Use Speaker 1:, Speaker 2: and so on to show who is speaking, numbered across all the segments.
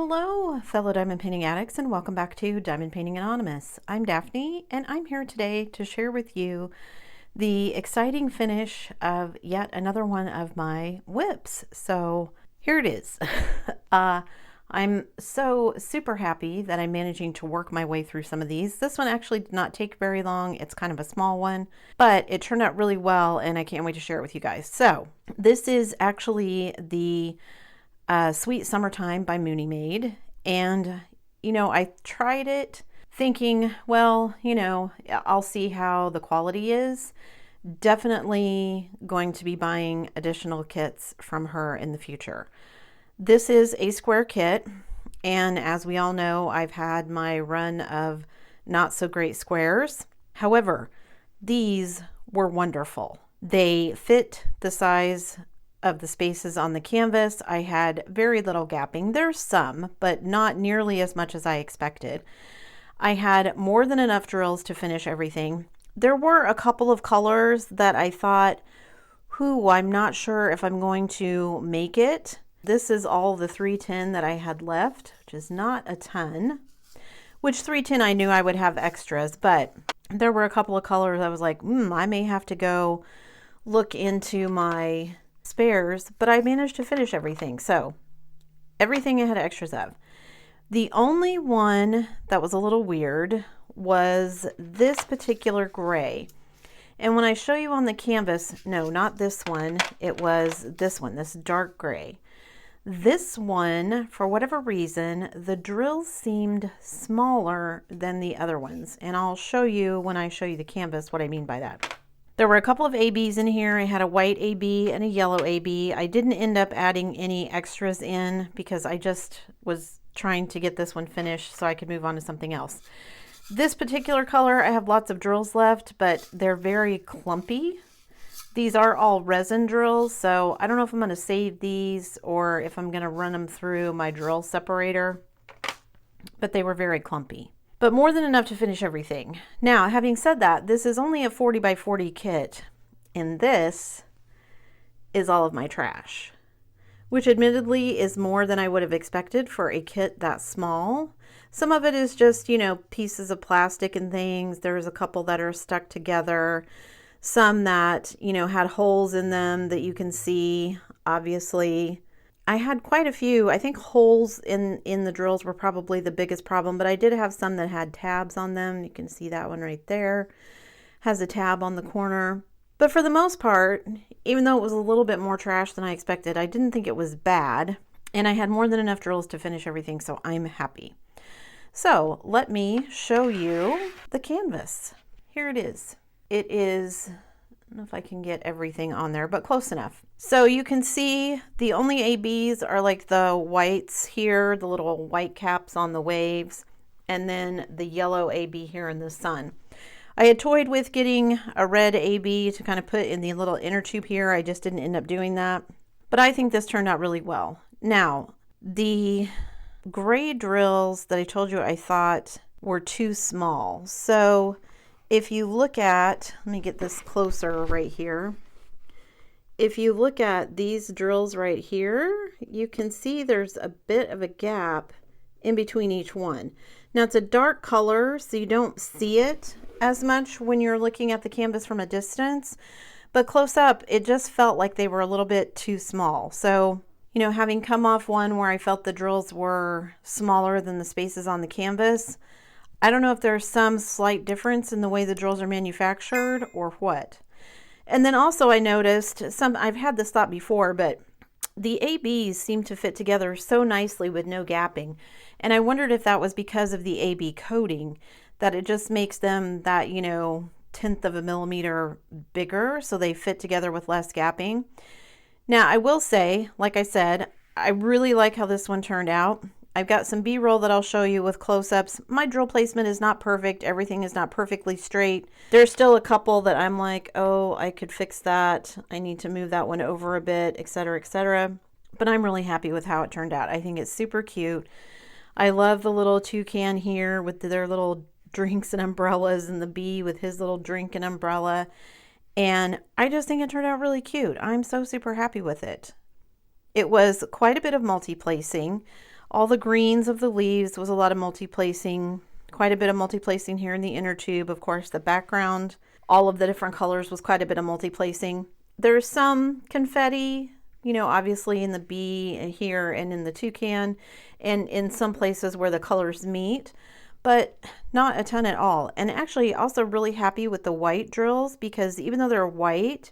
Speaker 1: Hello, fellow diamond painting addicts, and welcome back to Diamond Painting Anonymous. I'm Daphne, and I'm here today to share with you the exciting finish of yet another one of my whips. So here it is. I'm so super happy that I'm managing to work my way through some of these. This one actually did not take very long. It's kind of a small one, but it turned out really well, and I can't wait to share it with you guys. So this is actually the Sweet Summertime by Munimade. And, I tried it thinking, well, I'll see how the quality is. Definitely going to be buying additional kits from her in the future. This is a square kit, and as we all know, I've had my run of not so great squares. However, these were wonderful. They fit the size of the spaces on the canvas. I had very little gapping. There's some, but not nearly as much as I expected. I had more than enough drills to finish everything. There were a couple of colors that I thought, I'm not sure if I'm going to make it. This is all the 310 that I had left, which is not a ton, which 310 I knew I would have extras, but there were a couple of colors I was like, I may have to go look into my spares, but I managed to finish everything. So everything I had extras of. The only one that was a little weird was this particular gray. And when I show you on the canvas, no, not this one, it was this one, this dark gray. This one, for whatever reason, the drills seemed smaller than the other ones. And I'll show you when I show you the canvas what I mean by that. There were a couple of ABs in here. I had a white AB and a yellow AB. I didn't end up adding any extras in because I just was trying to get this one finished so I could move on to something else. This particular color, I have lots of drills left, but they're very clumpy. These are all resin drills, so I don't know if I'm going to save these or if I'm going to run them through my drill separator, but they were very clumpy. But more than enough to finish everything. Now, having said that, this is only a 40 by 40 kit, and this is all of my trash, which admittedly is more than I would have expected for a kit that small. Some of it is just, pieces of plastic and things. There's a couple that are stuck together. Some that, had holes in them that you can see, obviously. I had quite a few. I think holes in the drills were probably the biggest problem, but I did have some that had tabs on them. You can see that one right there. Has a tab on the corner. But for the most part, even though it was a little bit more trash than I expected, I didn't think it was bad. And I had more than enough drills to finish everything, so I'm happy. So let me show you the canvas. Here it is. It is, I don't know if I can get everything on there, but close enough. So you can see the only ABs are like the whites here, the little white caps on the waves, and then the yellow AB here in the sun. I had toyed with getting a red AB to kind of put in the little inner tube here. I just didn't end up doing that, but I think this turned out really well. Now, the gray drills that I told you I thought were too small. So if you look at, let me get this closer right here. If you look at these drills right here, you can see there's a bit of a gap in between each one. Now it's a dark color, so you don't see it as much when you're looking at the canvas from a distance, but close up, it just felt like they were a little bit too small. So, having come off one where I felt the drills were smaller than the spaces on the canvas, I don't know if there's some slight difference in the way the drills are manufactured or what. And then also I noticed I've had this thought before, but the ABs seem to fit together so nicely with no gapping. And I wondered if that was because of the AB coating, that it just makes them that, 1/10 of a millimeter bigger, so they fit together with less gapping. Now, I will say, like I said, I really like how this one turned out. I've got some B-roll that I'll show you with close-ups. My drill placement is not perfect. Everything is not perfectly straight. There's still a couple that I'm like, oh, I could fix that. I need to move that one over a bit, etc., etc. But I'm really happy with how it turned out. I think it's super cute. I love the little toucan here with their little drinks and umbrellas, and the bee with his little drink and umbrella. And I just think it turned out really cute. I'm so super happy with it. It was quite a bit of multi-placing. All the greens of the leaves was a lot of multi-placing, quite a bit of multi-placing here in the inner tube. Of course, the background, all of the different colors was quite a bit of multi-placing. There's some confetti, you know, obviously in the bee here and in the toucan and in some places where the colors meet, but not a ton at all. And actually also really happy with the white drills, because even though they're white,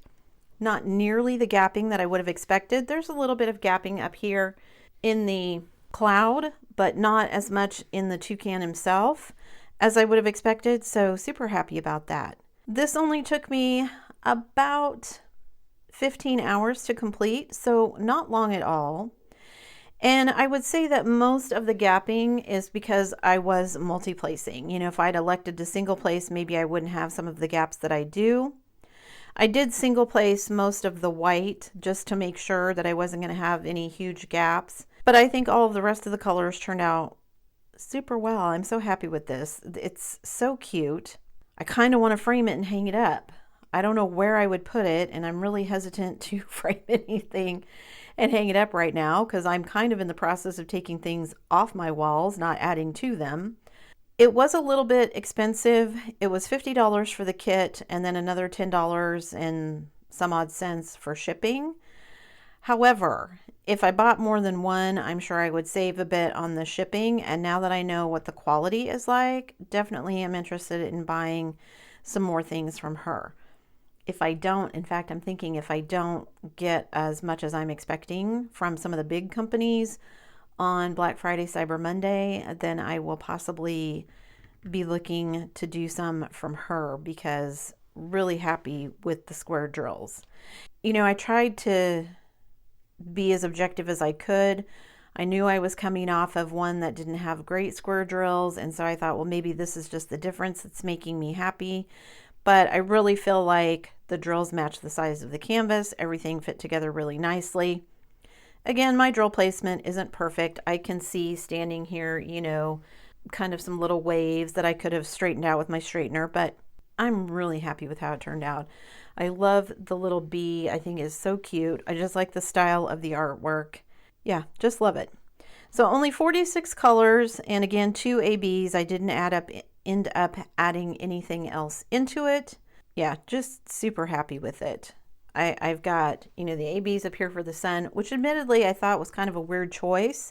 Speaker 1: not nearly the gapping that I would have expected. There's a little bit of gapping up here in the cloud, but not as much in the toucan himself as I would have expected. So super happy about that. This only took me about 15 hours to complete, so not long at all. And I would say that most of the gapping is because I was multi-placing. You know, if I'd elected to single place, maybe I wouldn't have some of the gaps that I do. I did single place most of the white just to make sure that I wasn't going to have any huge gaps. But I think all of the rest of the colors turned out super well. I'm so happy with this. It's so cute. I kind of want to frame it and hang it up. I don't know where I would put it, and I'm really hesitant to frame anything and hang it up right now because I'm kind of in the process of taking things off my walls, not adding to them. It was a little bit expensive. It was $50 for the kit and then another $10 and some odd cents for shipping. However, if I bought more than one, I'm sure I would save a bit on the shipping. And now that I know what the quality is like, definitely am interested in buying some more things from her. If I don't, in fact, I'm thinking if I don't get as much as I'm expecting from some of the big companies on Black Friday, Cyber Monday, then I will possibly be looking to do some from her, because really happy with the square drills. You know, I tried to be as objective as I could. I knew I was coming off of one that didn't have great square drills, and so I thought, well, maybe this is just the difference that's making me happy. But I really feel like the drills match the size of the canvas. Everything fit together really nicely. Again, my drill placement isn't perfect. I can see standing here, you know, kind of some little waves that I could have straightened out with my straightener, but I'm really happy with how it turned out. I love the little bee. I think it's so cute. I just like the style of the artwork. Yeah, just love it. So only 46 colors, and again, 2 ABs. I didn't end up adding anything else into it. Yeah, just super happy with it. I've got, you know, the ABs up here for the sun, which admittedly I thought was kind of a weird choice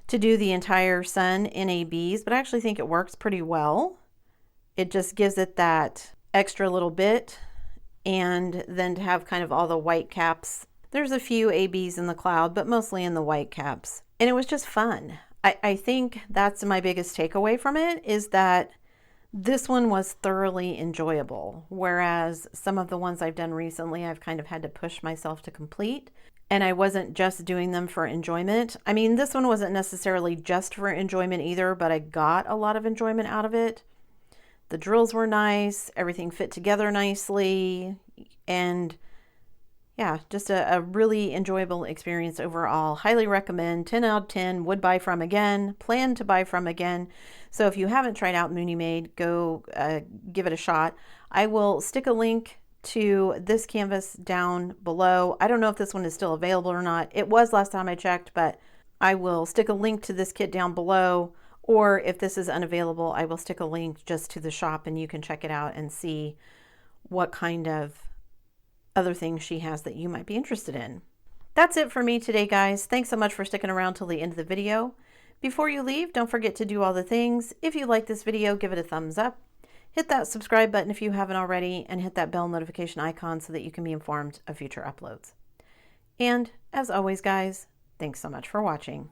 Speaker 1: to do the entire sun in ABs, but I actually think it works pretty well. It just gives it that extra little bit, and then to have kind of all the white caps. There's a few ABs in the cloud, but mostly in the white caps. And it was just fun. I think that's my biggest takeaway from it, is that this one was thoroughly enjoyable, whereas some of the ones I've done recently, I've kind of had to push myself to complete, and I wasn't just doing them for enjoyment. I mean, this one wasn't necessarily just for enjoyment either, but I got a lot of enjoyment out of it. The drills were nice, everything fit together nicely, and yeah, just a really enjoyable experience overall. Highly recommend, 10 out of 10, would buy from again, plan to buy from again. So if you haven't tried out Munimade, go give it a shot. I will stick a link to this canvas down below. I don't know if this one is still available or not. It was last time I checked, but I will stick a link to this kit down below. Or if this is unavailable, I will stick a link just to the shop and you can check it out and see what kind of other things she has that you might be interested in. That's it for me today, guys. Thanks so much for sticking around till the end of the video. Before you leave, don't forget to do all the things. If you like this video, give it a thumbs up. Hit that subscribe button if you haven't already, and hit that bell notification icon so that you can be informed of future uploads. And as always, guys, thanks so much for watching.